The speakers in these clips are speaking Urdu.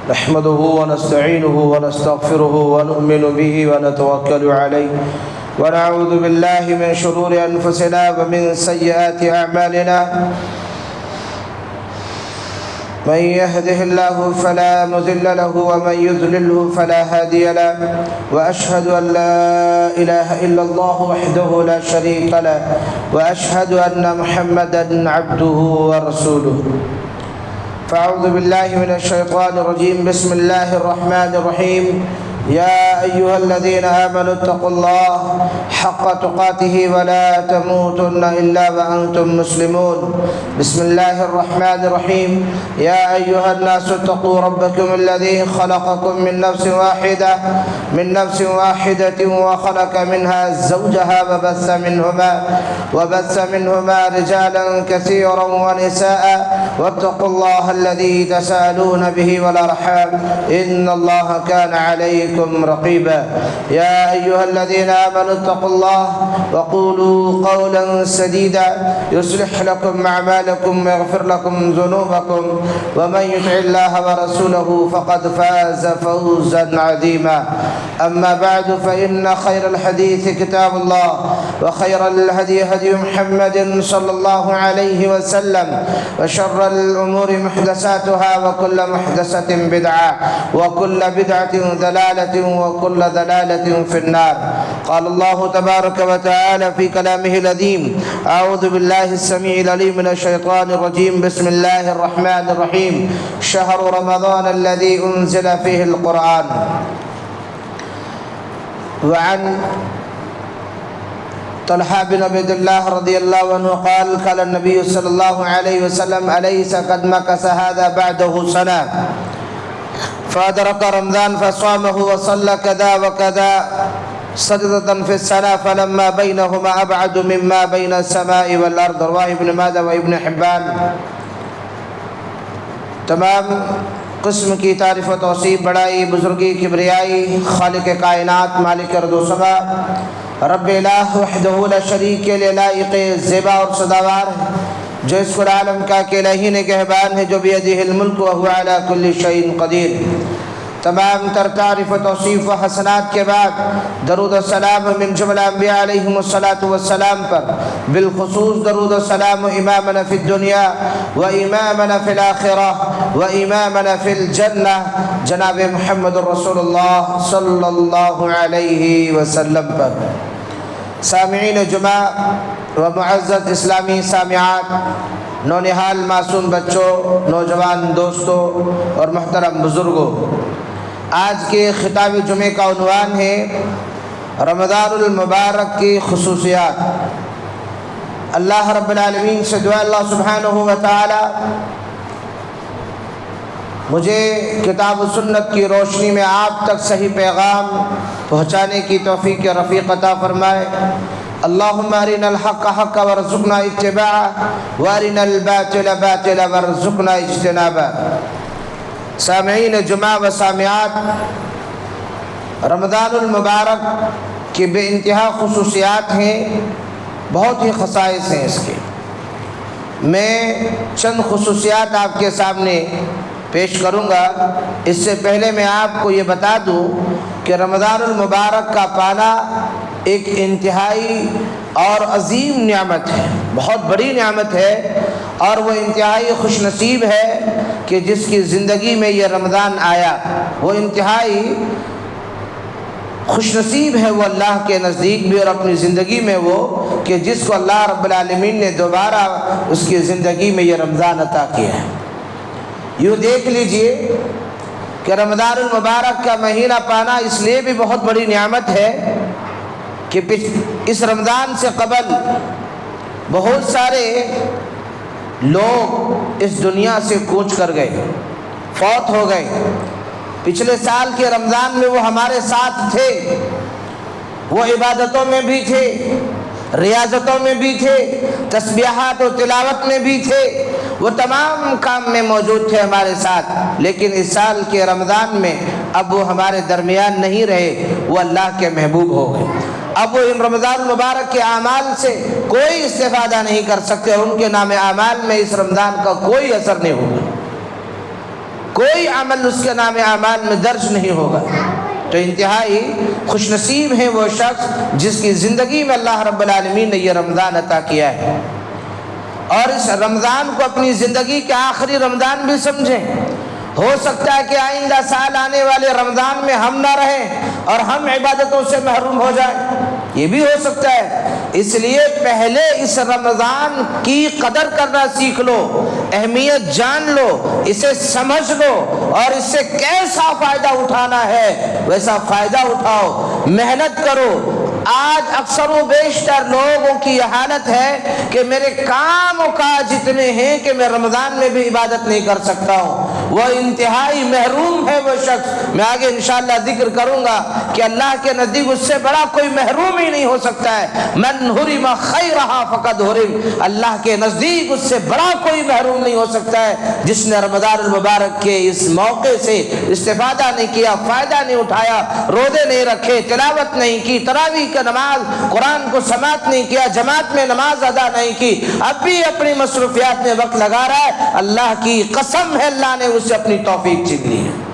نحمده ونستعينه ونستغفره ونؤمن به ونتوكل عليه ونعوذ بالله من شرور أنفسنا ومن سيئات أعمالنا من يهده الله فلا مضل له ومن يضلله فلا هادي له وأشهد أن لا إله إلا الله وحده لا شريك له وأشهد أن محمدا عبده ورسوله. فأعوذ بالله من الشيطان الرجيم. بسم الله الرحمن الرحيم. يا أيها الذين آمنوا اتقوا الله حق تقاته ولا تموتن إلا وأنتم مسلمون. بسم الله الرحمن الرحيم. يا أيها الناس اتقوا ربكم الذي خلقكم من نفس واحدة وخلق منها زوجها وبث منهما رجالا كثيرا ونساء واتقوا الله الذي تساءلون به والأرحام إن الله كان عليكم رقيبا. يا أيها الذين آمنوا اتقوا الله وقولوا قولا سديدا يصلح لكم أعمالكم ويغفر لكم ذنوبكم ومن يطع الله ورسوله فقد فاز فوزا عظيما. أما بعد فإن خير الحديث كتاب الله وخير الهدي هدي محمد صلى الله عليه وسلم وشر الأمور محدثاتها وكل محدثة بدعة وكل بدعة ضلالة وكل ضلالة في النار. قال الله تبارك وتعالى في كلامه العظيم: أعوذ بالله السميع العليم من الشيطان الرجيم. بسم الله الرحمن الرحيم. شهر رمضان الذي أنزل فيه القرآن. وعن طلحة بن عبد الله رضي الله عنه قال: قال النبي صلى الله عليه وسلم: أليس قد مكث هذا بعده سنة فأدرك رمضان فصامه وصلى كذا وكذا سجدة في السنة فلما بينهما أبعد مما بين السماء والأرض. رواه ابن ماجہ و ابن حبان. تمام قسم کی تعریف و توصیف، بڑائی، بزرگی، کبریائی خالق کائنات، مالک ارض و سما، رب الہ وحدہ لا شریک کے لیے لائق زیبا اور سزاوار ہے، جو اس کل عالم کا اکیلا ہی نگہبان ہے، جو بیدہ الملک وہو علی کل شیء قدیر. تمام تر تعریف و توصیف و حسنات کے بعد درود و سلام من جملہ انبیاء علیہم السلام پر، بالخصوص درود و سلام امامنا فی الدنیا و امامنا فی الآخرہ و امامنا فی الجنہ جناب محمد رسول اللہ صلی اللہ علیہ وسلم پر. سامعین جمعہ و معزز اسلامی سامعات، نونہال معصوم بچوں، نوجوان دوستوں اور محترم بزرگوں، آج کے خطاب جمعے کا عنوان ہے رمضان المبارک کی خصوصیات. اللہ رب العالمین سے دعا اللہ سبحانہ و تعالی مجھے کتاب و سنت کی روشنی میں آپ تک صحیح پیغام پہنچانے کی توفیق رفیق عطا فرمائے. اللہم ارنا الحق حقا وارزقنا اتباعہ وارنا الباطل باطلا وارزقنا اجتنابہ. سامعین جمعہ و سامعات، رمضان المبارک کی بے انتہا خصوصیات ہیں، بہت ہی خصائص ہیں اس کے. میں چند خصوصیات آپ کے سامنے پیش کروں گا. اس سے پہلے میں آپ کو یہ بتا دوں کہ رمضان المبارک کا پانا ایک انتہائی اور عظیم نعمت ہے، بہت بڑی نعمت ہے، اور وہ انتہائی خوش نصیب ہے کہ جس کی زندگی میں یہ رمضان آیا. وہ انتہائی خوش نصیب ہے وہ اللہ کے نزدیک بھی اور اپنی زندگی میں وہ کہ جس کو اللہ رب العالمین نے دوبارہ اس کی زندگی میں یہ رمضان عطا کیا ہے. یوں دیکھ لیجئے کہ رمضان المبارک کا مہینہ پانا اس لیے بھی بہت بڑی نعمت ہے کہ اس رمضان سے قبل بہت سارے لوگ اس دنیا سے کوچ کر گئے، فوت ہو گئے. پچھلے سال کے رمضان میں وہ ہمارے ساتھ تھے، وہ عبادتوں میں بھی تھے، ریاضتوں میں بھی تھے، تسبیحات و تلاوت میں بھی تھے، وہ تمام کام میں موجود تھے ہمارے ساتھ. لیکن اس سال کے رمضان میں اب وہ ہمارے درمیان نہیں رہے، وہ اللہ کے محبوب ہو گئے. اب وہ ان رمضان المبارک کے اعمال سے کوئی استفادہ نہیں کر سکتے اور ان کے نام اعمال میں اس رمضان کا کوئی اثر نہیں ہوگا. کوئی عمل اس کے نام اعمال میں درج نہیں ہوگا۔ تو انتہائی خوش نصیب ہے وہ شخص جس کی زندگی میں اللہ رب العالمین نے یہ رمضان عطا کیا ہے، اور اس رمضان کو اپنی زندگی کے آخری رمضان بھی سمجھیں۔ ہو سکتا ہے کہ آئندہ سال آنے والے رمضان میں ہم نہ رہیں اور ہم عبادتوں سے محروم ہو جائیں، یہ بھی ہو سکتا ہے۔ اس لیے پہلے اس رمضان کی قدر کرنا سیکھ لو، اہمیت جان لو، اسے سمجھ لو، اور اس سے کیسا فائدہ اٹھانا ہے ویسا فائدہ اٹھاؤ، محنت کرو۔ آج اکثر و بیشتر لوگوں کی یہ حالت ہے کہ میرے کام و کاج اتنے ہیں کہ میں رمضان میں بھی عبادت نہیں کر سکتا ہوں، وہ انتہائی محروم ہے وہ شخص۔ میں آگے انشاءاللہ ذکر کروں گا کہ اللہ کے نزدیک اس سے بڑا کوئی محروم ہی نہیں ہو سکتا ہے۔ من حرم خیرہا فقد حرم، اللہ کے نزدیک اس سے بڑا کوئی محروم نہیں ہو سکتا ہے جس نے رمضان المبارک کے اس موقع سے استفادہ نہیں کیا، فائدہ نہیں اٹھایا، روزے نہیں رکھے، تلاوت نہیں کی، تراویح کا نماز قرآن کو سماعت نہیں کیا، جماعت میں نماز ادا نہیں کی، اب بھی اپنی مصروفیات میں وقت لگا رہا ہے۔ اللہ کی قسم ہے اللہ نے اسے اپنی توفیق چھین لی ہے۔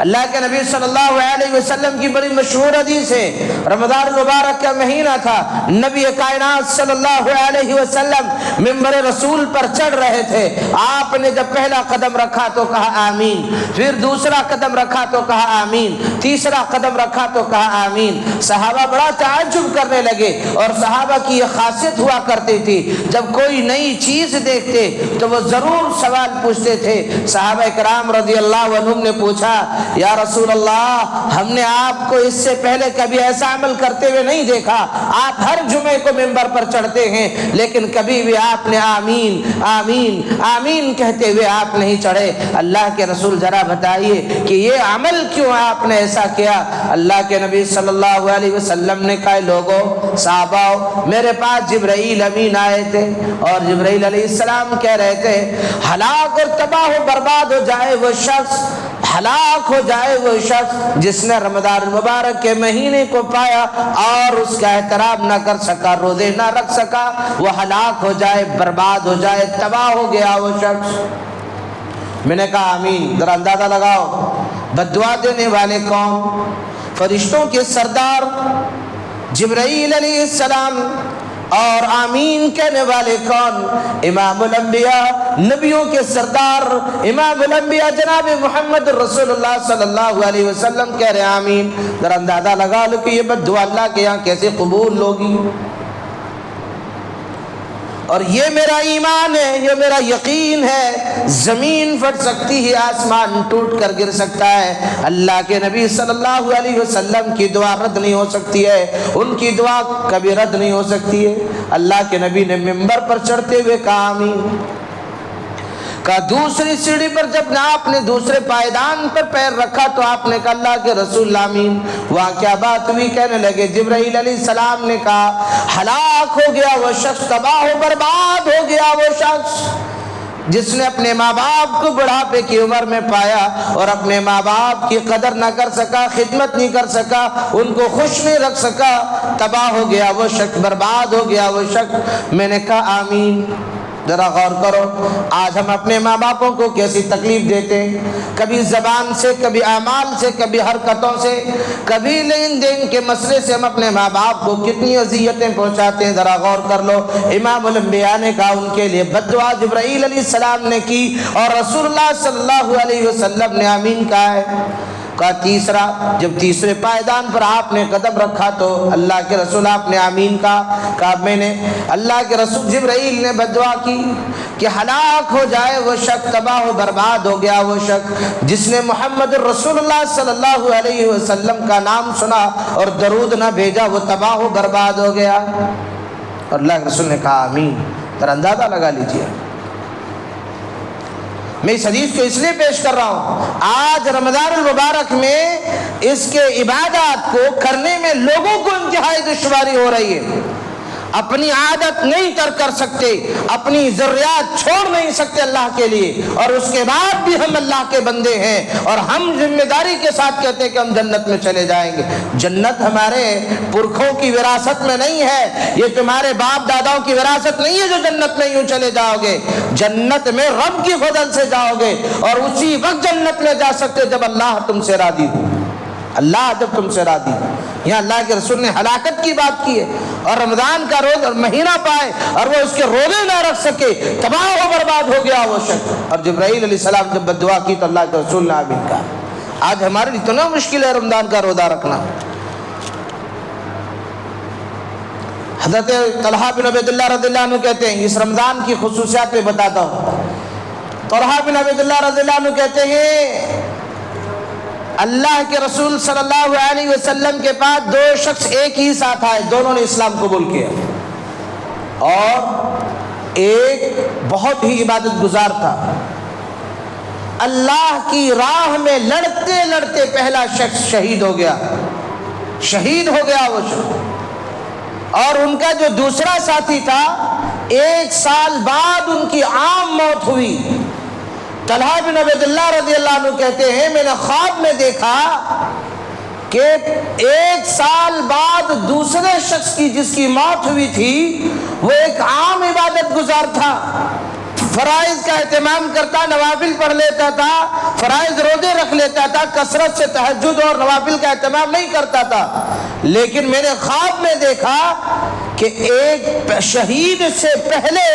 اللہ کے نبی صلی اللہ علیہ وسلم کی بڑی مشہور حدیث ہے، رمضان المبارک کا مہینہ تھا، نبی کائنات صلی اللہ علیہ وسلم منبر رسول پر چڑھ رہے تھے، آپ نے جب پہلا قدم رکھا تو کہا آمین، پھر دوسرا قدم رکھا تو کہا آمین، تیسرا قدم رکھا تو کہا آمین۔ صحابہ بڑا تعجب کرنے لگے، اور صحابہ کی یہ خاصیت ہوا کرتی تھی جب کوئی نئی چیز دیکھتے تو وہ ضرور سوال پوچھتے تھے۔ صحابہ کرام رضی اللہ عنہم نے پوچھا، یا رسول اللہ، ہم نے آپ کو اس سے پہلے کبھی ایسا عمل کرتے ہوئے نہیں دیکھا، آپ ہر جمعے کو منبر پر چڑھتے ہیں لیکن کبھی بھی آپ نے آمین آمین آمین کہتے ہوئے آپ نہیں چڑھے، اللہ کے رسول ذرا بتائیے کہ یہ عمل کیوں آپ نے ایسا کیا؟ اللہ کے نبی صلی اللہ علیہ وسلم نے کہا، لوگوں، صحابہ، میرے پاس جبرائیل امین آئے تھے، اور جبرائیل علیہ السلام کہہ رہے تھے، ہلاک اور تباہ و برباد ہو جائے وہ شخص، ہلاک ہو جائے وہ شخص جس نے رمضان المبارک کے مہینے کو پایا اور اس کا احترام نہ کر سکا، روزے نہ رکھ سکا، وہ ہلاک ہو جائے، برباد ہو جائے، تباہ ہو گیا وہ شخص۔ میں نے کہا آمین۔ ذرا اندازہ لگاؤ بد دعا دینے والے کون؟ فرشتوں کے سردار جبرائیل علیہ السلام، اور آمین کہنے والے کون؟ امام الانبیاء، نبیوں کے سردار امام الانبیاء جناب محمد رسول اللہ صلی اللہ علیہ وسلم کہہ رہے آمین۔ ذرا اندازہ لگا لو کہ یہ بد دعا اللہ کے یہاں کیسے قبول ہوگی۔ اور یہ میرا ایمان ہے، یہ میرا یقین ہے، زمین پھٹ سکتی ہے، آسمان ٹوٹ کر گر سکتا ہے، اللہ کے نبی صلی اللہ علیہ وسلم کی دعا رد نہیں ہو سکتی ہے، ان کی دعا کبھی رد نہیں ہو سکتی ہے۔ اللہ کے نبی نے منبر پر چڑھتے ہوئے کہا آمین۔ کہا دوسری سیڑھی پر جب آپ نے دوسرے پائیدان پر پیر رکھا تو آپ نے کہا اللہ کے رسول آمین۔ وہاں کیا بات ہوئی؟ کہنے لگے جبرائیل علیہ السلام نے کہا ہلاک ہو گیا وہ شخص، تباہ و برباد ہو گیا وہ شخص جس نے اپنے ماں باپ کو بڑھاپے کی عمر میں پایا اور اپنے ماں باپ کی قدر نہ کر سکا، خدمت نہیں کر سکا، ان کو خوش نہیں رکھ سکا، تباہ ہو گیا وہ شخص، برباد ہو گیا وہ شخص۔ میں نے کہا آمین۔ ذرا غور کرو، آج ہم اپنے ماں باپوں کو کیسی تکلیف دیتے ہیں، کبھی زبان سے، کبھی اعمال سے، کبھی حرکتوں سے، کبھی لین دین کے مسئلے سے ہم اپنے ماں باپ کو کتنی اذیتیں پہنچاتے ہیں۔ ذرا غور کر لو، امام الانبیاء نے کہا ان کے لیے بد دعا جبرائیل علیہ السلام نے کی اور رسول اللہ صلی اللہ علیہ وسلم نے آمین کہا ہے۔ کہا تیسرا، جب تیسرے پائیدان پر آپ نے قدم رکھا تو اللہ کے رسول آپ نے آمین کہا میں نے اللہ کے رسول جبرائیل نے بد دعا کی کہ ہلاک ہو جائے وہ شخص، تباہ و برباد ہو گیا وہ شخص جس نے محمد رسول اللہ صلی اللہ علیہ وسلم کا نام سنا اور درود نہ بھیجا، وہ تباہ و برباد ہو گیا۔ اور اللہ کے رسول نے کہا آمین۔ ذرا اندازہ لگا لیجیے، میں اس حدیث کو اس لیے پیش کر رہا ہوں، آج رمضان المبارک میں اس کے عبادات کو کرنے میں لوگوں کو انتہائی دشواری ہو رہی ہے۔ اپنی عادت نہیں ترک کر سکتے، اپنی ضروریات چھوڑ نہیں سکتے اللہ کے لیے، اور اس کے بعد بھی ہم اللہ کے بندے ہیں اور ہم ذمہ داری کے ساتھ کہتے ہیں کہ ہم جنت میں چلے جائیں گے۔ جنت ہمارے پرکھوں کی وراثت میں نہیں ہے، یہ تمہارے باپ داداؤں کی وراثت نہیں ہے جو جنت میں یوں چلے جاؤ گے۔ جنت میں رب کی فضل سے جاؤ گے، اور اسی وقت جنت میں جا سکتے جب اللہ تم سے راضی ہو، اللہ جب تم سے راضی ہو۔ یہاں اللہ کے رسول نے ہلاکت کی بات کی ہے، اور رمضان کا روز مہینہ پائے اور وہ اس کے روزے نہ رکھ سکے، تباہ و برباد ہو گیا وہ شخص۔ اور جبرائیل علیہ السلام جب بد دعا کی تو اللہ کے رسول نے آمین کہا۔ آج ہمارے لیے اتنا مشکل ہے رمضان کا روزہ رکھنا۔ حضرت طلحہ بن عبید اللہ رضی اللہ عنہ کہتے ہیں، اس رمضان کی خصوصیات میں بتاتا ہوں۔ طلحہ بن عبید اللہ رضی اللہ عنہ کہتے ہیں اللہ کے رسول صلی اللہ علیہ وسلم کے پاس دو شخص ایک ہی ساتھ آئے، دونوں نے اسلام قبول کیا، اور ایک بہت ہی عبادت گزار تھا، اللہ کی راہ میں لڑتے لڑتے پہلا شخص شہید ہو گیا، شہید ہو گیا وہ شخص، اور ان کا جو دوسرا ساتھی تھا 1 سال بعد ان کی عام موت ہوئی۔ طلحہ بن عبید اللہ رضی اللہ عنہ کہتے ہیں میں نے خواب میں دیکھا کہ 1 سال بعد دوسرے شخص کی جس کی موت ہوئی تھی وہ ایک عام عبادت گزار تھا، فرائض کا اہتمام کرتا، نوافل پڑھ لیتا تھا، فرائض روزے رکھ لیتا تھا، کثرت سے تہجد اور نوافل کا اہتمام نہیں کرتا تھا، لیکن میں نے خواب میں دیکھا کہ ایک شہید سے پہلے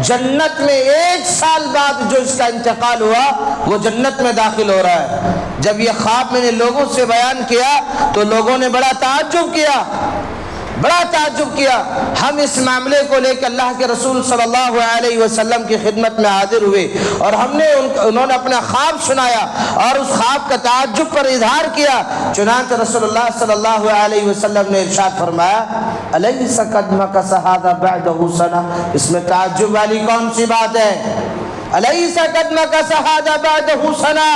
جنت میں 1 سال بعد جو اس کا انتقال ہوا وہ جنت میں داخل ہو رہا ہے۔ جب یہ خواب میں نے لوگوں سے بیان کیا تو لوگوں نے بڑا تعجب کیا، بڑا تعجب کیا۔ ہم اس معاملے کو لے کے اللہ کے رسول صلی اللہ علیہ وسلم کی خدمت میں حاضر ہوئے، اور ہم نے انہوں نے اپنا خواب سنایا اور اس خواب کا تعجب پر اظہار کیا۔ چنانچہ رسول اللہ صلی اللہ علیہ وسلم نے ارشاد فرمایا الیس قدمک ھذا بعدہ سنہ، اس میں تعجب والی کون سی بات ہے؟ الیس قدمک ھذا بعدہ سنہ،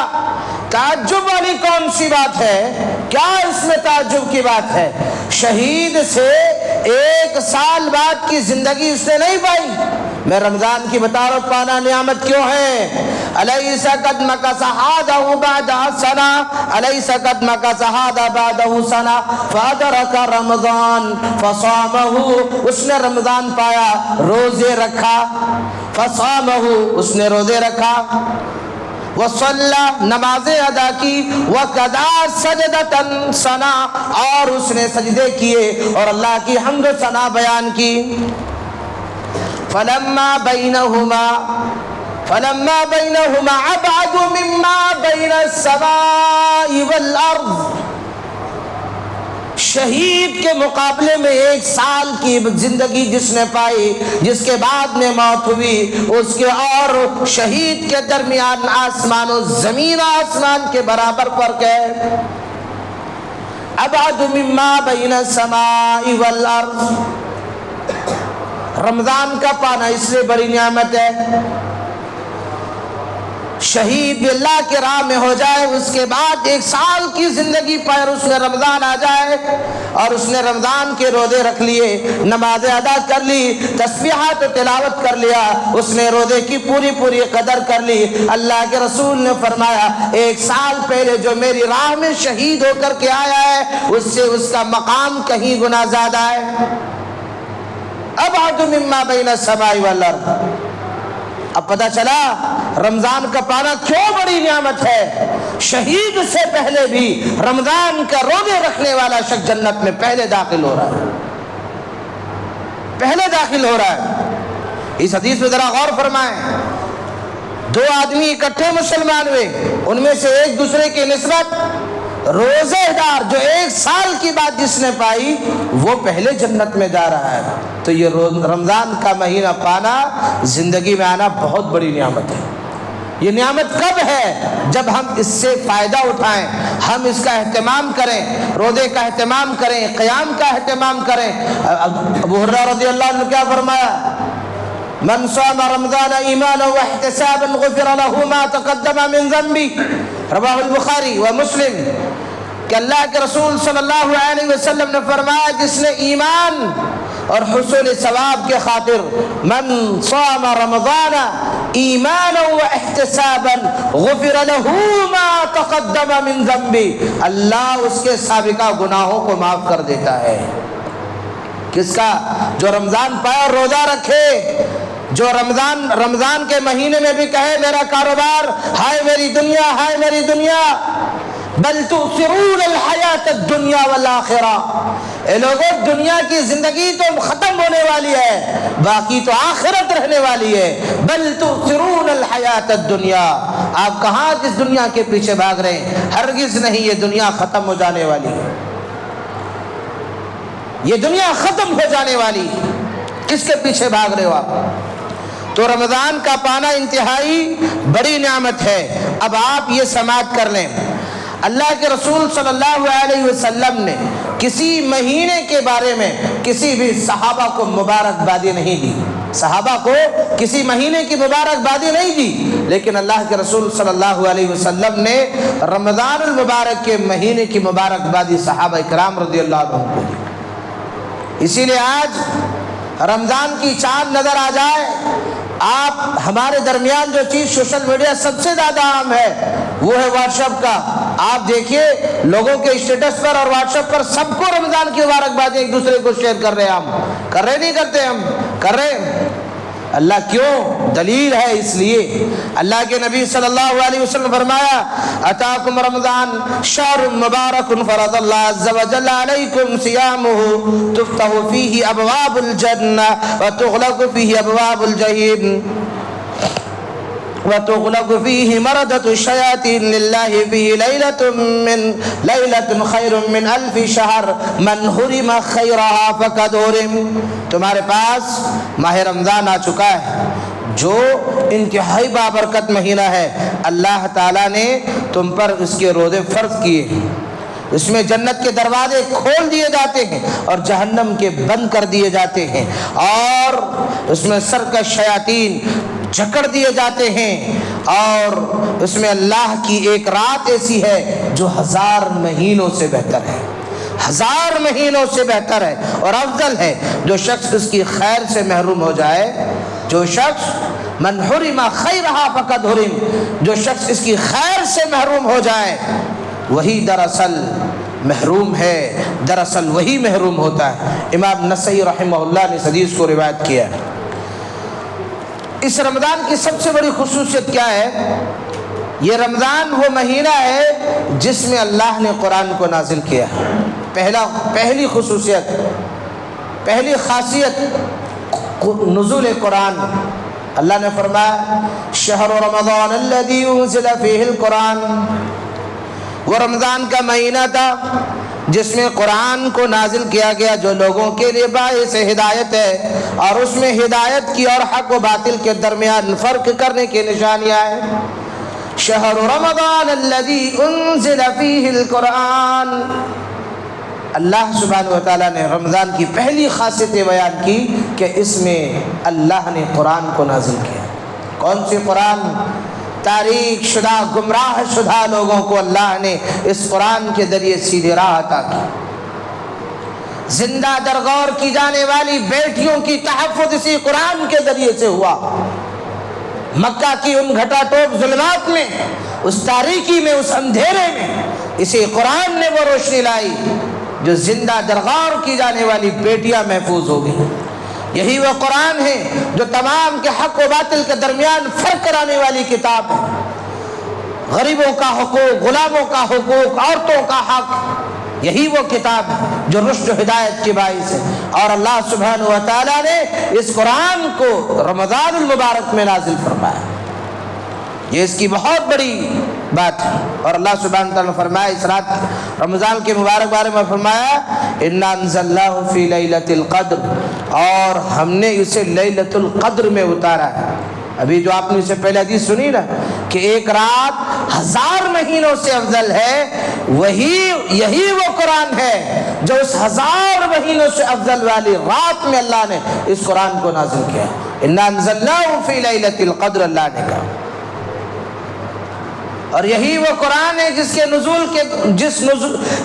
تعجب والی کون سی بات ہے؟ کیا اس میں تعجب کی بات ہے؟ شہید سے 1 سال بعد کی زندگی اس نے نہیں پائی۔ میں رمضان کی بتا رہا ہوں پانا نعمت کیوں ہے؟ الیس قدمک ھذا بعدہ سنہ، الیس قدمک ھذا بعدہ سنہ فادرک رمضان فصامہ، اس نے رمضان پایا، روزے رکھا، فصامہ، اس نے روزے رکھا، وصلی، نمازیں ادا کی، وقضا سجدۃ ثنا، اور اس نے سجدے کیے اور اللہ کی حمد و ثنا بیان کی۔ فلما بینہما ابعد مما بین السماء والارض، شہید کے مقابلے میں 1 سال کی زندگی جس نے پائی، جس کے بعد میں موت ہوئی، اس کے اور شہید کے درمیان آسمان و زمین آسمان کے برابر فرق ہے۔ ابعد مما بین السماء والارض، رمضان کا پانا اس لیے بڑی نعمت ہے، شہید اللہ کے راہ میں ہو جائے، اس کے بعد 1 سال کی زندگی پر اس میں رمضان آ جائے اور اس نے رمضان کے روزے رکھ لیے، نمازیں ادا کر لی، تسبیحات و تلاوت کر لیا، اس نے روزے کی پوری قدر کر لی۔ اللہ کے رسول نے فرمایا 1 سال پہلے جو میری راہ میں شہید ہو کر کے آیا ہے اس سے اس کا مقام کہیں گنا زیادہ ہے۔ ابعد مما بین السماء والارض، اب پتہ چلا رمضان کا پانا کیوں بڑی نعمت ہے۔ شہید سے پہلے بھی رمضان کا روزے رکھنے والا شخص جنت میں پہلے داخل ہو رہا ہے، پہلے داخل ہو رہا ہے۔ اس حدیث میں ذرا غور فرمائیں، 2 آدمی اکٹھے مسلمان ہوئے، ان میں سے ایک دوسرے کی نسبت روزے دار جو 1 سال کی بات جس نے پائی وہ پہلے جنت میں جا رہا ہے۔ تو یہ رمضان کا مہینہ پانا، زندگی میں آنا بہت بڑی نعمت ہے۔ یہ نعمت کب ہے؟ جب ہم اس سے فائدہ اٹھائیں، ہم اس کا اہتمام کریں، روزے کا اہتمام کریں، قیام کا اہتمام کریں۔ ابو ہریرہ رضی اللہ عنہ کیا فرمایا؟ من صام رمضان ایمانا واحتسابا غفر له ما تقدم من ذنبه، رواہ البخاری و مسلم، کہ اللہ کے رسول صلی اللہ علیہ وسلم نے فرمایا جس نے ایمان اور حصول ثواب کے خاطر من صام رمضان ایمانا واحتسابا غفر له ما تقدم من ذنبه، اللہ اس کے سابقہ گناہوں کو معاف کر دیتا ہے۔ کس کا؟ جو رمضان پائے اور روزہ رکھے، جو رمضان کے مہینے میں بھی کہے میرا کاروبار ہائے میری دنیا، ہائے میری دنیا، بل تؤثرون الحیات الدنیا والآخرہ، اے لوگوں دنیا کی زندگی تو ختم ہونے والی ہے، باقی تو آخرت رہنے والی ہے۔ بل تؤثرون الحیات الدنیا، آپ کہاں اس دنیا کے پیچھے بھاگ رہے ہیں؟ ہرگز نہیں، یہ دنیا ختم ہو جانے والی ہے، یہ دنیا ختم ہو جانے والی، کس کے پیچھے بھاگ رہے ہو آپ؟ تو رمضان کا پانا انتہائی بڑی نعمت ہے۔ اب آپ یہ سماعت کر لیں، اللہ کے رسول صلی اللہ علیہ وسلم نے کسی مہینے کے بارے میں کسی بھی صحابہ کو مبارکبادی نہیں دی، صحابہ کو کسی مہینے کی مبارکبادی نہیں دی، لیکن اللہ کے رسول صلی اللہ علیہ وسلم نے رمضان المبارک کے مہینے کی مبارکبادی صحابہ کرام رضی اللہ عنہم کو دی۔ اسی لیے آج رمضان کی چاند نظر آ جائے، آپ ہمارے درمیان جو چیز سوشل میڈیا سب سے زیادہ عام ہے وہ ہے واٹس ایپ کا۔ آپ دیکھیے لوگوں کے اسٹیٹس پر اور واٹس ایپ پر سب کو رمضان کی مبارکباد ایک دوسرے کو شیئر کر رہے ہیں، ہم کر رہے نہیں کرتے، ہم کر رہے ہیں۔ اللہ کیوں؟ دلیل ہے، اس لیے اللہ کے نبی صلی اللہ علیہ وسلم فرمایا اتاکم رمضان شہر مبارک فرض اللہ عز وجل علیکم صیامہ تفتح فیہ ابواب الجنہ وتغلق فیہ ابواب الجحیم وتغلق فيه مردة الشياطين لله فيه ليلة خير من 1000 شهر من حرم خيرها فقد حرم۔ تمہارے پاس ماہ رمضان آ چکا ہے جو انتہائی بابرکت مہینہ ہے، اللہ تعالیٰ نے تم پر اس کے روزے فرض کیے ہیں، اس میں جنت کے دروازے کھول دیے جاتے ہیں اور جہنم کے بند کر دیے جاتے ہیں، اور اس میں سرکش شیاطین جکڑ دیے جاتے ہیں، اور اس میں اللہ کی ایک رات ایسی ہے جو 1000 مہینوں سے بہتر ہے، 1000 مہینوں سے بہتر ہے اور افضل ہے۔ جو شخص اس کی خیر سے محروم ہو جائے، جو شخص من حرم خیرہا فقد حرم، جو شخص اس کی خیر سے محروم ہو جائے وہی دراصل محروم ہے، دراصل وہی محروم ہوتا ہے۔ امام نسائی رحمہ اللہ نے اس حدیث کو روایت کیا ہے۔ اس رمضان کی سب سے بڑی خصوصیت کیا ہے؟ یہ رمضان وہ مہینہ ہے جس میں اللہ نے قرآن کو نازل کیا ہے۔ پہلی خصوصیت، پہلی خاصیت نزول قرآن۔ اللہ نے فرمایا شہر رمضان الذی انزل فیہ القرآن، وہ رمضان کا مہینہ تھا جس میں قرآن کو نازل کیا گیا، جو لوگوں کے لیے باعث ہدایت ہے، اور اس میں ہدایت کی اور حق و باطل کے درمیان فرق کرنے کی نشانیاں ہیں۔ شہر رمضان الذی انزل فیہ القرآن، اللہ سبحانہ وتعالیٰ نے رمضان کی پہلی خاصیت بیان کی کہ اس میں اللہ نے قرآن کو نازل کیا۔ کون سی قرآن؟ تاریک شدہ، گمراہ شدہ لوگوں کو اللہ نے اس قرآن کے ذریعے سیدھی راہ عطا کی۔ زندہ درغور کی جانے والی بیٹیوں کی تحفظ اسی قرآن کے ذریعے سے ہوا۔ مکہ کی ان گھٹا ٹوپ ظلمات میں، اس تاریکی میں، اس اندھیرے میں اسی قرآن نے وہ روشنی لائی جو زندہ درغور کی جانے والی بیٹیاں محفوظ ہو گئی۔ یہی وہ قرآن ہے جو تمام کے حق و باطل کے درمیان فرق کرانے والی کتاب ہے۔ غریبوں کا حقوق، غلاموں کا حقوق، عورتوں کا حق، یہی وہ کتاب ہے جو رشد و ہدایت کی باعث ہے۔ اور اللہ سبحانہ و تعالیٰ نے اس قرآن کو رمضان المبارک میں نازل فرمایا، یہ اس کی بہت بڑی بات ہے۔ اور اللہ سبحانہ و تعالیٰ نے فرمایا اس رات رمضان کے مبارک بارے میں فرمایا انا انزلناہ فی لیلۃ القدر، اور ہم نے اسے لیلۃ القدر میں اتارا ہے۔ ابھی جو آپ نے اس سے پہلے حدیث سنی نا کہ ایک رات 1000 مہینوں سے افضل ہے، یہی وہ قرآن ہے جو اس 1000 مہینوں سے افضل والی رات میں اللہ نے اس قرآن کو نازل کیا۔ انا انزلناہ فی لیلۃ القدر، اللہ نے کہا۔ اور یہی وہ قرآن ہے جس کے نزول کے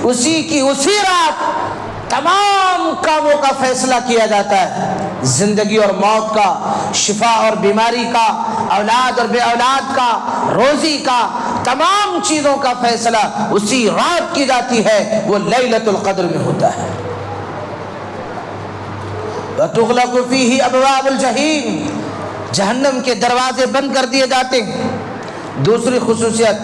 اسی رات تمام کاموں کا فیصلہ کیا جاتا ہے، زندگی اور موت کا، شفا اور بیماری کا، اولاد اور بے اولاد کا، روزی کا، تمام چیزوں کا فیصلہ اسی رات کی جاتی ہے، وہ لیلۃ القدر میں ہوتا ہے۔ وَتُغْلَقُ فِيهِ أَبْوَابُ الْجَحِيمِ، جہنم کے دروازے بند کر دیے جاتے ہیں۔ دوسری خصوصیت،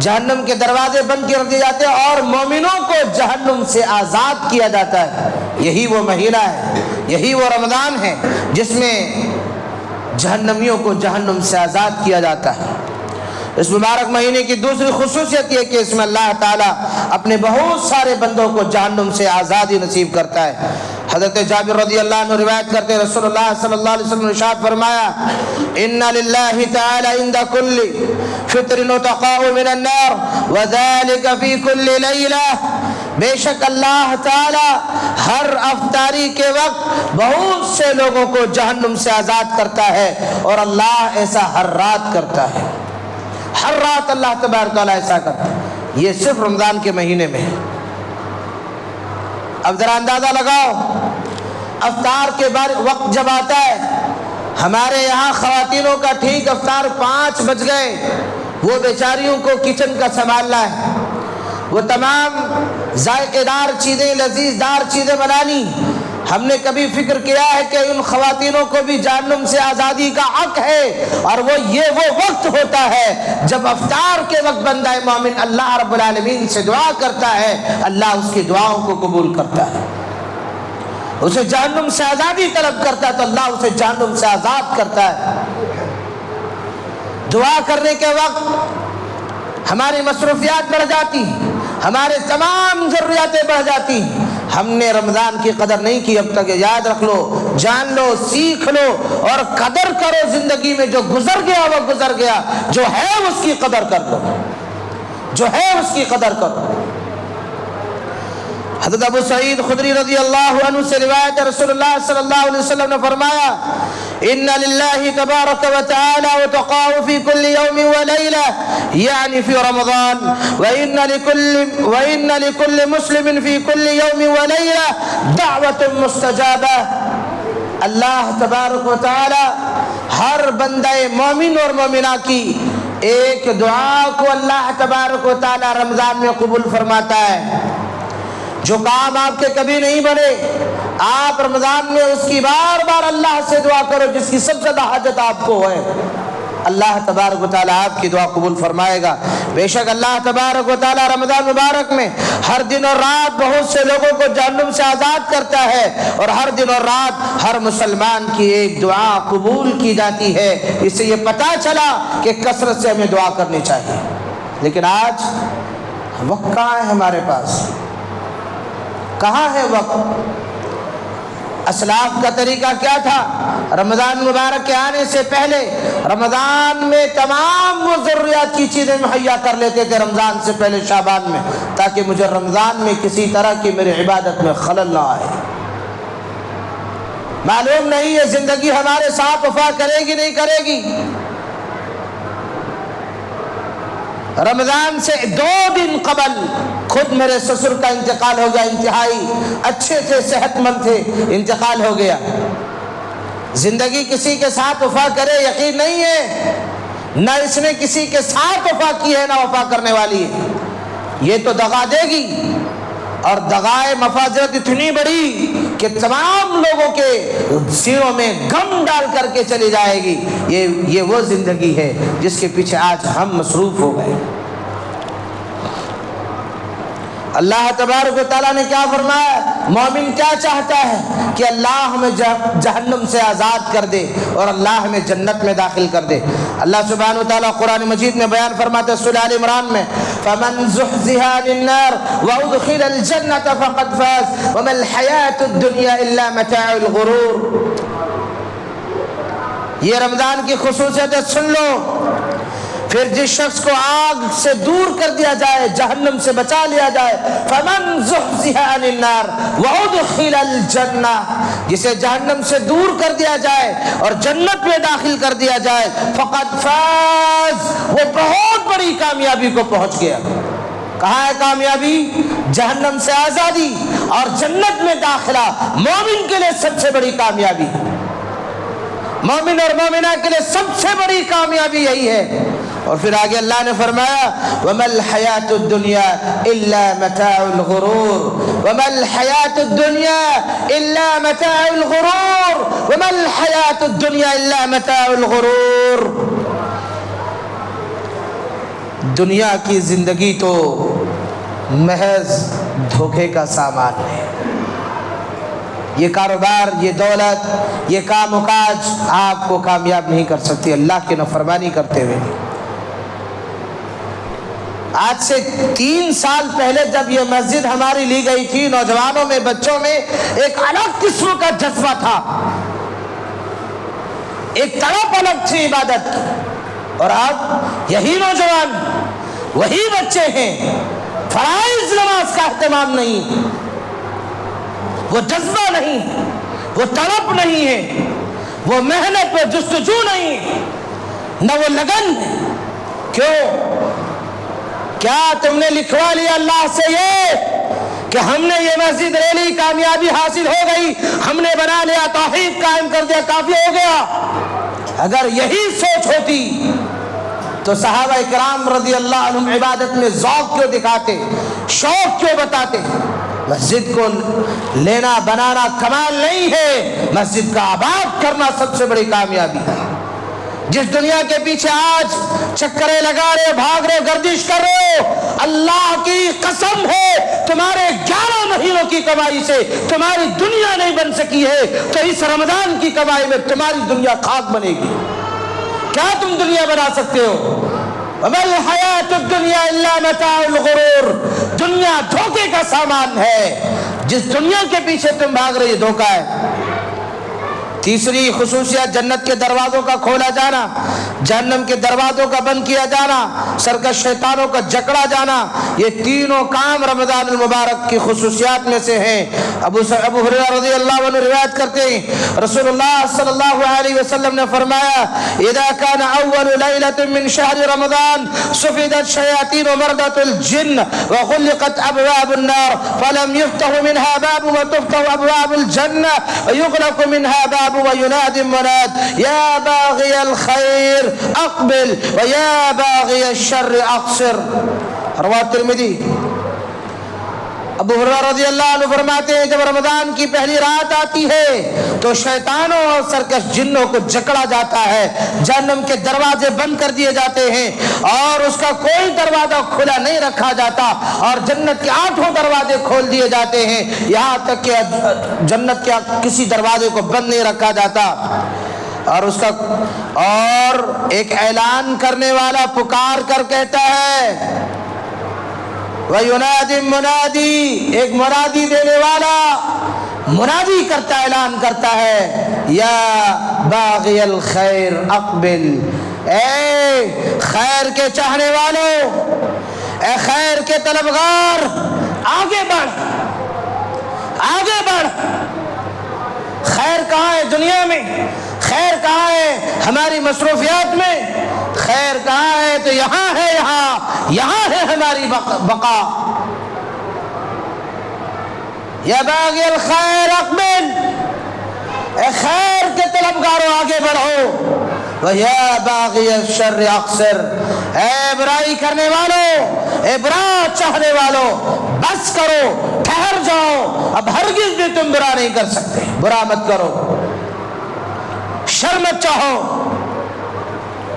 جہنم کے دروازے بند کر دیے جاتے ہیں اور مومنوں کو جہنم سے آزاد کیا جاتا ہے۔ یہی وہ مہینہ ہے، یہی وہ رمضان ہے جس میں جہنمیوں کو جہنم سے آزاد کیا جاتا ہے۔ اس مبارک مہینے کی دوسری خصوصیت یہ کہ اس میں اللہ تعالیٰ اپنے بہت سارے بندوں کو جہنم سے آزادی نصیب کرتا ہے۔ حضرت جابر رضی اللہ عنہ روایت کرتے ہیں، رسول اللہ صلی اللہ علیہ وسلم نے ارشاد فرمایا، ان للہ تعالی عند کل فطر نتقاء من النار وذلك فی کل لیلہ، بے شک اللہ تعالی ہر افطاری کے وقت بہت سے لوگوں کو جہنم سے آزاد کرتا ہے، اور اللہ ایسا ہر رات کرتا ہے، ہر رات اللہ تبارک تعالیٰ ایسا کرتا ہے۔ یہ صرف رمضان کے مہینے میں ہے۔ اب ذرا اندازہ لگاؤ، افطار کے بعد وقت جب آتا ہے، ہمارے یہاں خواتینوں کا ٹھیک افطار 5 بج گئے، وہ بیچاریوں کو کچن کا سنبھالنا ہے، وہ تمام ذائقے دار چیزیں، لذیذ دار چیزیں بنانی۔ ہم نے کبھی فکر کیا ہے کہ ان خواتینوں کو بھی جہنم سے آزادی کا حق ہے، اور وہ وقت ہوتا ہے جب افطار کے وقت بندہ مومن اللہ رب العالمین سے دعا کرتا ہے، اللہ اس کی دعاؤں کو قبول کرتا ہے، اسے جہنم سے آزادی طلب کرتا ہے تو اللہ اسے جہنم سے آزاد کرتا ہے۔ دعا کرنے کے وقت ہماری مصروفیات بڑھ جاتی، ہمارے تمام ضروریاتیں بڑھ جاتی۔ ہم نے رمضان کی قدر نہیں کی اب تک، یاد رکھ لو، جان لو، سیکھ لو اور قدر کرو۔ زندگی میں جو گزر گیا وہ گزر گیا، جو ہے اس کی قدر کر لو، جو ہے اس کی قدر کرو۔ حضرت ابو سعید خدری رضی اللہ عنہ سے روایت ہے، رسول اللہ صلی اللہ علیہ وسلم نے فرمایا، ان للہ تبارک و تعالی وتقاء فی کل یوم و لیلہ، یعنی فی رمضان، وان لکل مسلم فی کل یوم و لیلہ دعوت مستجابہ۔ اللہ تبارک و تعالی ہر بندہ مومن اور مومنہ کی ایک دعا کو اللہ تبارک و تعالی رمضان میں قبول فرماتا ہے۔ جو کام آپ کے کبھی نہیں بنے، آپ رمضان میں اس کی بار بار اللہ سے دعا کرو، جس کی سب سے زیادہ حاجت آپ کو ہے، اللہ تبارک و تعالیٰ آپ کی دعا قبول فرمائے گا۔ بے شک اللہ تبارک و تعالیٰ رمضان مبارک میں ہر دن اور رات بہت سے لوگوں کو جہنم سے آزاد کرتا ہے، اور ہر دن اور رات ہر مسلمان کی ایک دعا قبول کی جاتی ہے۔ اس سے یہ پتہ چلا کہ کثرت سے ہمیں دعا کرنی چاہیے۔ لیکن آج وقت کہاں ہے ہمارے پاس؟ کہاں ہے وقت؟ اسلاف کا طریقہ کیا تھا؟ رمضان مبارک کے آنے سے پہلے رمضان میں تمام وہ ضروریات کی چیزیں مہیا کر لیتے تھے رمضان سے پہلے شعبان میں، تاکہ مجھے رمضان میں کسی طرح کی میری عبادت میں خلل نہ آئے۔ معلوم نہیں یہ زندگی ہمارے ساتھ وفا کرے گی نہیں کرے گی۔ رمضان سے 2 دن قبل خود میرے سسر کا انتقال ہو گیا، انتہائی اچھے تھے، صحت مند تھے، انتقال ہو گیا۔ زندگی کسی کے ساتھ وفا کرے یقین نہیں ہے، نہ اس نے کسی کے ساتھ وفا کی ہے نہ وفا کرنے والی ہے، یہ تو دغا دے گی، اور دغائے مفاضلت اتنی بڑی کہ تمام لوگوں کے سینوں میں غم ڈال کر کے چلی جائے گی۔ یہ وہ زندگی ہے جس کے پیچھے آج ہم مصروف ہو گئے۔ اللہ تبارک و تعالیٰ نے کیا فرمایا؟ مومن کیا چاہتا ہے کہ اللہ ہمیں جہنم سے آزاد کر دے اور اللہ ہمیں جنت میں داخل کر دے۔ اللہ سبحانہ و تعالیٰ قرآن مجید میں بیان فرماتے ہیں سورہ آل عمران میں، فَمَنْ زُحْزِحَ عَنِ النَّارِ وَأُدْخِلَ الْجَنَّةَ فَقَدْ فَازَ وَمَا الْحَيَاةُ الدُّنْيَا إِلَّا مَتَاعُ الْغُرُورِ۔ یہ رمضان کی خصوصیت ہے، سن لو۔ پھر جس شخص کو آگ سے دور کر دیا جائے، جہنم سے بچا لیا جائے، فَمَنْ زُحْزِحَ عَنِ النَّارِ وَأُدْخِلَ الْجَنَّةَ، جسے جہنم سے دور کر دیا جائے اور جنت میں داخل کر دیا جائے، فَقَدْ فَازَ، وہ بہت بڑی کامیابی کو پہنچ گیا۔ کہاں ہے کامیابی؟ جہنم سے آزادی اور جنت میں داخلہ مومن کے لیے سب سے بڑی کامیابی، مومن اور مومنہ کے لیے سب سے بڑی کامیابی یہی ہے۔ اور پھر آگے اللہ نے فرمایا وَمَا الْحَيَاةُ الدُّنْيَا إِلَّا مَتَاعُ الْغُرُورِ وَمَا الْحَيَاةُ الدُّنْيَا إِلَّا مَتَاعُ الْغُرُورِ وَمَا الْحَيَاةُ الدُّنْيَا إِلَّا مَتَاعُ الْغُرُورِ۔ دنیا کی زندگی تو محض دھوکے کا سامان ہے۔ یہ کاروبار، یہ دولت، یہ کام و کاج آپ کو کامیاب نہیں کر سکتی اللہ کی نافرمانی کرتے ہوئے۔ آج سے 3 سال پہلے جب یہ مسجد ہماری لی گئی تھی، نوجوانوں میں، بچوں میں ایک الگ قسم کا جذبہ تھا، ایک تڑپ الگ تھی عبادت کی۔ اور اب یہی نوجوان، وہی بچے ہیں، فرائض نماز کا اہتمام نہیں، وہ جذبہ نہیں، وہ تڑپ نہیں ہے، وہ محنت و جستجو نہیں، نہ وہ لگن۔ کیوں؟ کیا تم نے لکھوا لیا اللہ سے یہ کہ ہم نے یہ مسجد لے لی، کامیابی حاصل ہو گئی، ہم نے بنا لیا، توحید قائم کر دیا، کافی ہو گیا؟ اگر یہی سوچ ہوتی تو صحابہ اکرام رضی اللہ عنہم عبادت میں ذوق کیوں دکھاتے، شوق کیوں بتاتے؟ مسجد کو لینا بنانا کمال نہیں ہے، مسجد کا آباد کرنا سب سے بڑی کامیابی ہے۔ جس دنیا کے پیچھے آج چکرے لگا رہے، بھاگ رہے، گردش کر رہے ہو، اللہ کی قسم ہے تمہارے 11 مہینوں کی کمائی سے تمہاری دنیا نہیں بن سکی ہے، تو اس رمضان کی کمائی میں تمہاری دنیا خاک بنے گی۔ کیا تم دنیا بنا سکتے ہو؟ وَمَا الْحَيَاةُ الدُّنْيَا إِلَّا مَتَاعُ الْغُرُورِ۔ دنیا دھوکے کا سامان ہے، جس دنیا کے پیچھے تم بھاگ رہے، یہ دھوکہ ہے۔ تیسری خصوصیت جنت کے دروازوں کا کھولا جانا، جہنم کے دروازوں کا بند کیا جانا، سرکش شیطانوں کا جکڑا جانا، یہ تینوں کام رمضان المبارک کی خصوصیات میں سے ہیں۔ ابو ہریرہ رضی اللہ عنہ روایت کرتے ہیں، رسول اللہ صلی اللہ علیہ وسلم نے فرمایا اذا كان اول ليلة من شهر رمضان صفدت الشياطين ومردت الجن وغلقت ابواب النار فلم يفتح منها باب وتفتح ابواب الجنة ويغلق منها باب وينادي مناد يا باغي الخير اقبل ويا باغي الشر اقصر۔ رواه الترمذی۔ ابو ہریرہ رضی اللہ عنہ فرماتے ہیں جب رمضان کی پہلی رات آتی ہے تو شیطانوں اور سرکش جنوں کو جکڑا جاتا ہے، جہنم کے دروازے بند کر دیے جاتے ہیں اور اس کا کوئی دروازہ کھلا نہیں رکھا جاتا، اور جنت کے 8 دروازے کھول دیے جاتے ہیں، یہاں تک کہ جنت کے کسی دروازے کو بند نہیں رکھا جاتا۔ اور اس کا اور ایک اعلان کرنے والا پکار کر کہتا ہے وَيُنَادِ الْمُنَادِي، ایک منادی دینے والا منادی کرتا، اعلان کرتا ہے یا باغی الخیر اقبل، اے خیر کے چاہنے والوں، اے خیر کے طلبگار، آگے بڑھ، آگے بڑھ۔ خیر کہاں ہے دنیا میں؟ خیر کہاں ہے ہماری مصروفیات میں؟ خیر کہاں ہے تو یہاں ہے، یہاں ہے ہماری بقا۔ یا باغی الخیر اقبل، اے خیر کے طلبگاروں آگے بڑھو، وَيَا بَاغِيَ الشَّرِّ اقصر، اے برائی کرنے والوں، اے برا چاہنے والوں، بس کرو، ٹھہر جاؤ، اب ہرگز بھی تم برا نہیں کر سکتے، برا مت کرو، شر مت چاہو۔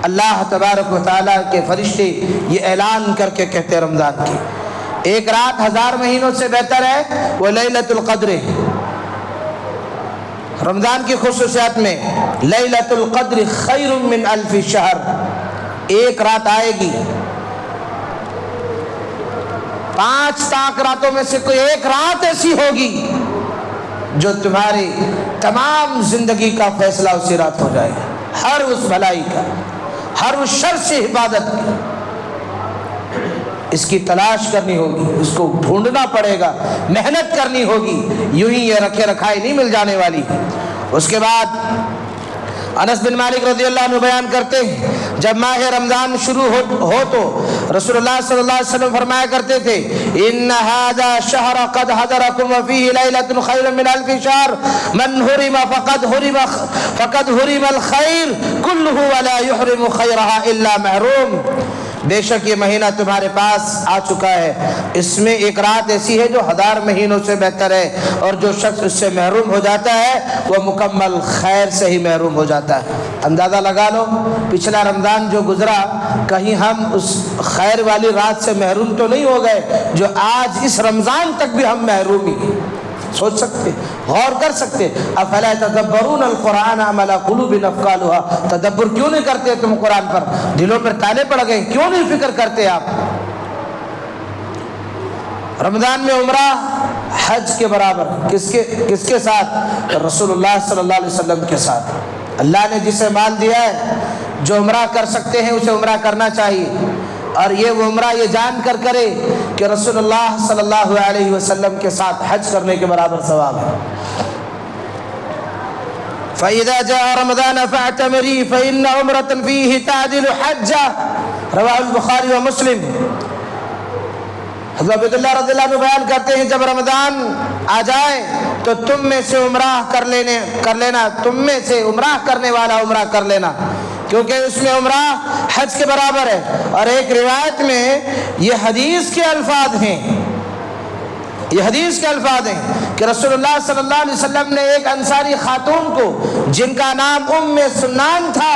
اللہ تبارک و تعالیٰ کے فرشتے یہ اعلان کر کے کہتے ہیں رمضان کی ایک رات 1000 مہینوں سے بہتر ہے، وہ لیلۃ القدر۔ رمضان کی خصوصیات میں لیلۃ القدر خیر من 1000 شہر، ایک رات آئے گی، 5 طاق راتوں میں سے کوئی ایک رات ایسی ہوگی جو تمہاری تمام زندگی کا فیصلہ اسی رات ہو جائے گا، ہر اس بھلائی کا، ہر اس شر سے حفاظت کی۔ اس کی تلاش کرنی ہوگی، اس کو ڈھونڈنا پڑے گا، محنت کرنی ہوگی، یوں ہی یہ رکھے رکھائی نہیں مل جانے والی۔ اس کے بعد انس بن مالک رضی اللہ عنہ بیان کرتے ہیں جب ماہ رمضان شروع ہو تو رسول اللہ صلی اللہ علیہ وسلم فرمایا کرتے تھے ان هذا شهر قد حضركم وفيه ليلة خير من الف شهر من حرم فقد حرم الخير كله ولا يحرم خيرها الا محروم. بے شک یہ مہینہ تمہارے پاس آ چکا ہے، اس میں ایک رات ایسی ہے جو 1000 مہینوں سے بہتر ہے، اور جو شخص اس سے محروم ہو جاتا ہے وہ مکمل خیر سے ہی محروم ہو جاتا ہے. اندازہ لگا لو پچھلا رمضان جو گزرا کہیں ہم اس خیر والی رات سے محروم تو نہیں ہو گئے جو آج اس رمضان تک بھی ہم محروم ہی. سوچ سکتے، غور کر سکتے. افلا تدبرون القرآن ام علی قلوب اقفالها، تدبر کیوں نہیں کرتے تم قرآن پر؟ دلوں پر تالے پڑ گئے، کیوں نہیں فکر کرتے آپ؟ رمضان میں عمرہ حج کے برابر. کس کے ساتھ؟ رسول اللہ صلی اللہ علیہ وسلم کے ساتھ. اللہ نے جسے مال دیا ہے جو عمرہ کر سکتے ہیں اسے عمرہ کرنا چاہیے، اور یہ وہ عمرہ یہ جان کر کرے کہ رسول اللہ صلی اللہ علیہ وسلم کے ساتھ حج کرنے کے برابر ثواب ہے. فَإِذَا جَاءَ رَمَضَانَ فَاعْتَمِرِي فَإِنَّ عُمْرَةً فِيهِ تَعْدِلُ حَجَّةً رواہ البخاری و مسلم. حضرت عبداللہ رضی اللہ عنہ بیان کرتے ہیں جب رمضان آ جائے تو تم میں سے عمرہ کر لینا، تم میں سے عمرہ کرنے والا عمرہ کر لینا، کیونکہ اس میں عمرہ حج کے برابر ہے. اور ایک روایت میں یہ حدیث کے الفاظ ہیں، کہ رسول اللہ صلی اللہ علیہ وسلم نے ایک انصاری خاتون کو جن کا نام ام سنان تھا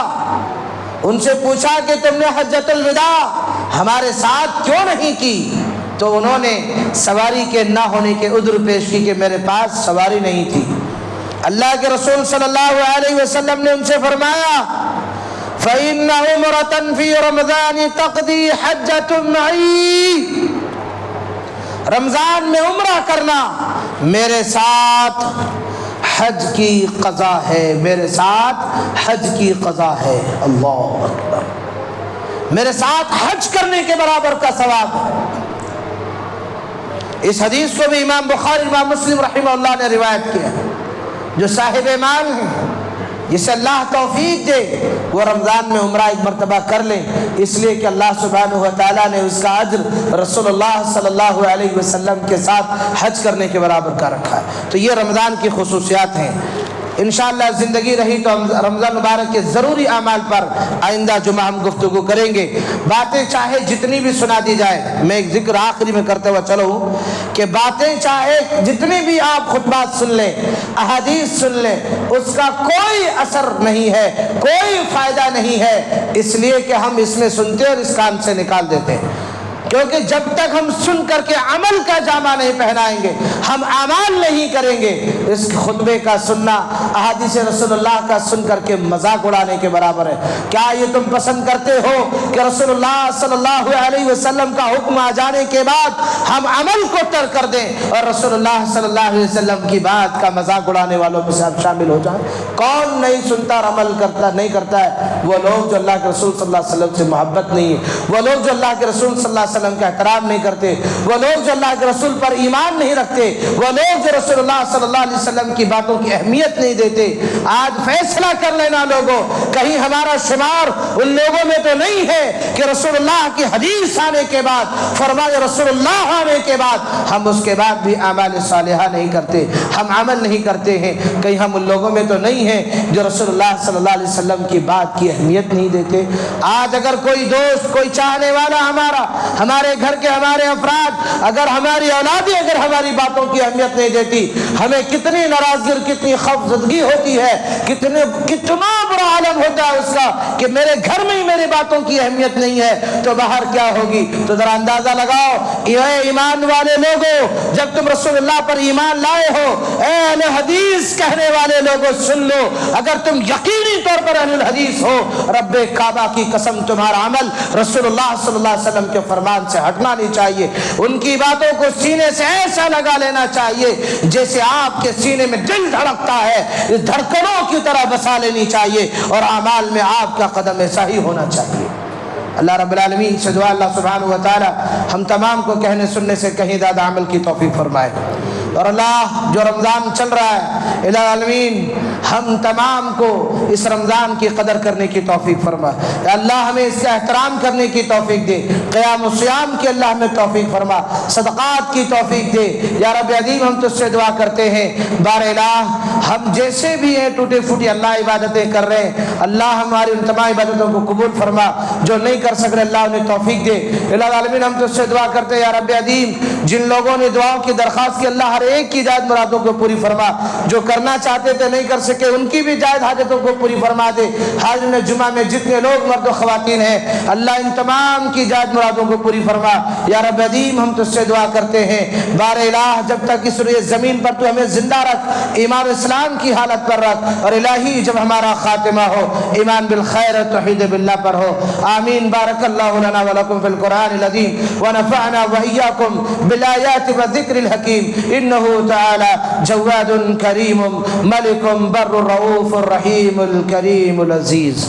ان سے پوچھا کہ تم نے حجۃ الوداع ہمارے ساتھ کیوں نہیں کی؟ تو انہوں نے سواری کے نہ ہونے کے عذر پیش کی کہ میرے پاس سواری نہیں تھی. اللہ کے رسول صلی اللہ علیہ وسلم نے ان سے فرمایا فَإِنَّ عُمْرَةً فِي رَمَضَانِ تَقْضِي حَجَّةٌ مَعِي، رمضان میں عمرہ کرنا میرے ساتھ حج کی قضا ہے، میرے ساتھ حج کی قضا ہے. اللہ اکبر، میرے ساتھ حج کرنے کے برابر کا ثواب. اس حدیث کو بھی امام بخاری امام مسلم رحمہ اللہ نے روایت کیا. جو صاحب مال ہیں جسے اللہ توفیق دے وہ رمضان میں عمرہ ایک مرتبہ کر لیں، اس لیے کہ اللہ سبحانہ و تعالیٰ نے اس کا اجر رسول اللہ صلی اللہ علیہ وسلم کے ساتھ حج کرنے کے برابر کا رکھا ہے. تو یہ رمضان کی خصوصیات ہیں. انشاءاللہ زندگی رہی تو ہم رمضان مبارک کے ضروری اعمال پر آئندہ جمعہ ہم گفتگو کریں گے. باتیں چاہے جتنی بھی سنا دی جائے، میں ایک ذکر آخری میں کرتے ہوا چلوں کہ باتیں چاہے جتنی بھی آپ خطبات سن لیں، احادیث سن لیں، اس کا کوئی اثر نہیں ہے، کوئی فائدہ نہیں ہے، اس لیے کہ ہم اس میں سنتے اور اس کان سے نکال دیتے ہیں. کیونکہ جب تک ہم سن کر کے عمل کا جامہ نہیں پہنائیں گے، ہم اعمال نہیں کریں گے، اس خطبے کا سننا احادیث رسول اللہ کا سن کر کے مذاق اڑانے کے برابر ہے. کیا یہ تم پسند کرتے ہو کہ رسول اللہ صلی اللہ علیہ وسلم کا حکم آ جانے کے بعد ہم عمل کو ترک کر دیں اور رسول اللہ صلی اللہ علیہ وسلم کی بات کا مذاق اڑانے والوں میں سے آپ شامل ہو جائیں؟ کون نہیں سنتا اور عمل نہیں کرتا ہے؟ وہ لوگ جو اللہ کے رسول صلی اللہ علیہ وسلم سے محبت نہیں ہے، وہ لوگ جو اللہ کے رسول صلی اللہ علیہ وسلم کا احترام نہیں کرتے، وہ لوگ جو اللہ کے رسول پر ایمان نہیں رکھتے، وہ لوگ جو رسول اللہ صلی اللہ علیہ وسلم کی باتوں کی اہمیت نہیں دیتے. آج فیصلہ کر لینا لوگوں، کہیں ہمارا شمار ان لوگوں میں تو نہیں ہے کہ رسول اللہ کی حدیث آنے کے بعد، فرمان رسول اللہ آنے کے بعد ہم اس کے بعد بھی اعمال صالحہ نہیں کرتے، ہم عمل نہیں کرتے ہیں. کہیں ہم ان لوگوں میں تو نہیں ہیں جو رسول اللہ صلی اللہ علیہ وسلم کی بات کی اہمیت نہیں دیتے. آج اگر کوئی دوست، کوئی چاہنے والا ہمارے گھر کے ہمارے افراد، اگر ہماری اولادیں اگر ہماری باتوں کی اہمیت نہیں دیتی، ہمیں کتنی ناراضگی، کتنی خوفزدگی ہوتی ہے، کتنا برا عالم ہوتا ہے اس کا کہ میرے گھر میں ہی میری باتوں کی اہمیت نہیں ہے تو باہر کیا ہوگی. تو ذرا اندازہ لگاؤ اے ایمان والے لوگوں، جب تم رسول اللہ پر ایمان لائے ہو، اے اہل حدیث کہنے والے لوگوں سن لو، اگر تم یقینی طور پر اہل الحدیث ہو، رب کعبہ کی قسم تمہارا عمل رسول اللہ صلی اللہ علیہ وسلم کے فرمان سے ہٹنا نہیں چاہیے. ان کی باتوں کو سینے سے ایسا لگا لینا چاہیے جیسے آپ کے سینے میں دل دھڑکتا ہے، اس دھڑکنوں کی طرح بسا لینی چاہیے، اور اعمال میں آپ کا قدم ایسا ہی ہونا چاہیے. اللہ رب العالمین سے دعا اللہ سبحانہ و تعالی ہم تمام کو کہنے سننے سے کہیں زیادہ عمل کی توفیق فرمائے. اور اللہ جو رمضان چل رہا ہے الہ العالمین ہم تمام کو اس رمضان کی قدر کرنے کی توفیق فرما، یا اللہ ہمیں اس کا احترام کرنے کی توفیق دے، قیام و صیام کی اللہ ہمیں توفیق فرما، صدقات کی توفیق دے یا رب عظیم۔ ہم تجھ سے دعا کرتے ہیں بار الہ ہم جیسے بھی ہیں ٹوٹے پھوٹی اللہ عبادتیں کر رہے ہیں، اللہ ہماری ان تمام عبادتوں کو قبول فرما، جو نہیں کر سک رہے اللہ انہیں توفیق دے۔ الہ العالمین ہم تجھ سے دعا کرتے ہیں یا رب عظیم جن لوگوں نے دعاؤں کی درخواست کی اللہ ہر ایک کی جائز مرادوں کو پوری فرما، جو کرنا چاہتے تھے نہیں کر سکے ان کی بھی جائز حاجتوں کو پوری فرما دے۔ حاضرین جمعہ میں جتنے لوگ مرد و خواتین ہیں اللہ ان تمام کی جائز مرادوں کو پوری فرما یا رب عظیم۔ ہم تجھ سے دعا کرتے ہیں بار الہ جب تک اس روئے زمین پر تو ہمیں زندہ رکھ، ایمان اسلام کی حالت پر رکھ، اور الہی جب ہمارا خاتمہ ہو ایمان بالخیر اور توحید باللہ پر ہو، آمین۔ بارک اللہ لنا ولکم فی القرآن العظیم ونفعنا وإیاکم بالآیات والذکر الحکیم، انہ تعالی جواد کریم ملک بر رؤوف الرحیم الکریم العزیز۔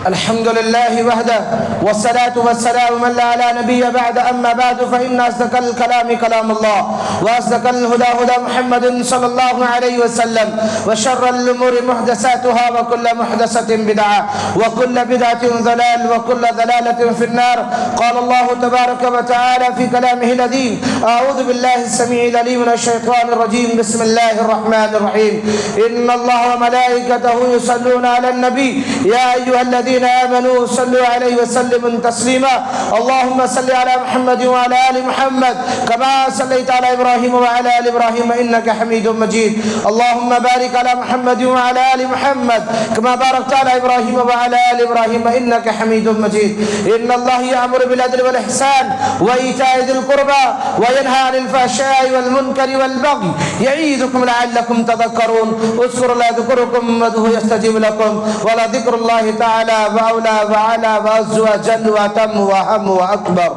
الحمد لله وحده والصلاة والسلام من لا على نبي بعد، أما بعد فإن أصدق الكلام كلام الله وأصدق الهدى هدى محمد صلى الله عليه وسلم، وشر الأمور محدثاتها وكل محدثة بدعة وكل بدعة ضلال وكل ضلالة في النار۔ قال الله تبارك وتعالى في كلامه العظيم أعوذ بالله السميع العليم من الشيطان الرجيم، بسم الله الرحمن الرحيم، إن الله وملائكته يصلون على النبي يا أيها الذين آمنوا صلوا عليه وسلموا تسليما، اللهم صل على محمد وعلى آل محمد كما صليت على إبراهيم وعلى آل إبراهيم إنك حميد مجيد، اللهم بارك على محمد وعلى آل محمد كما باركت على إبراهيم وعلى آل إبراهيم إنك حميد مجيد، إن الله يأمر بالعدل والإحسان وإيتاء ذي القربى وينهى عن الفحشاء والمنكر والبغي يعظكم لعلكم تذكرون، اذكروا الله يذكركم وادعوه يستجيب لكم، ولذكر الله تعالى وأولى وعلى وعز وجل وأتم وأهم وأكبر۔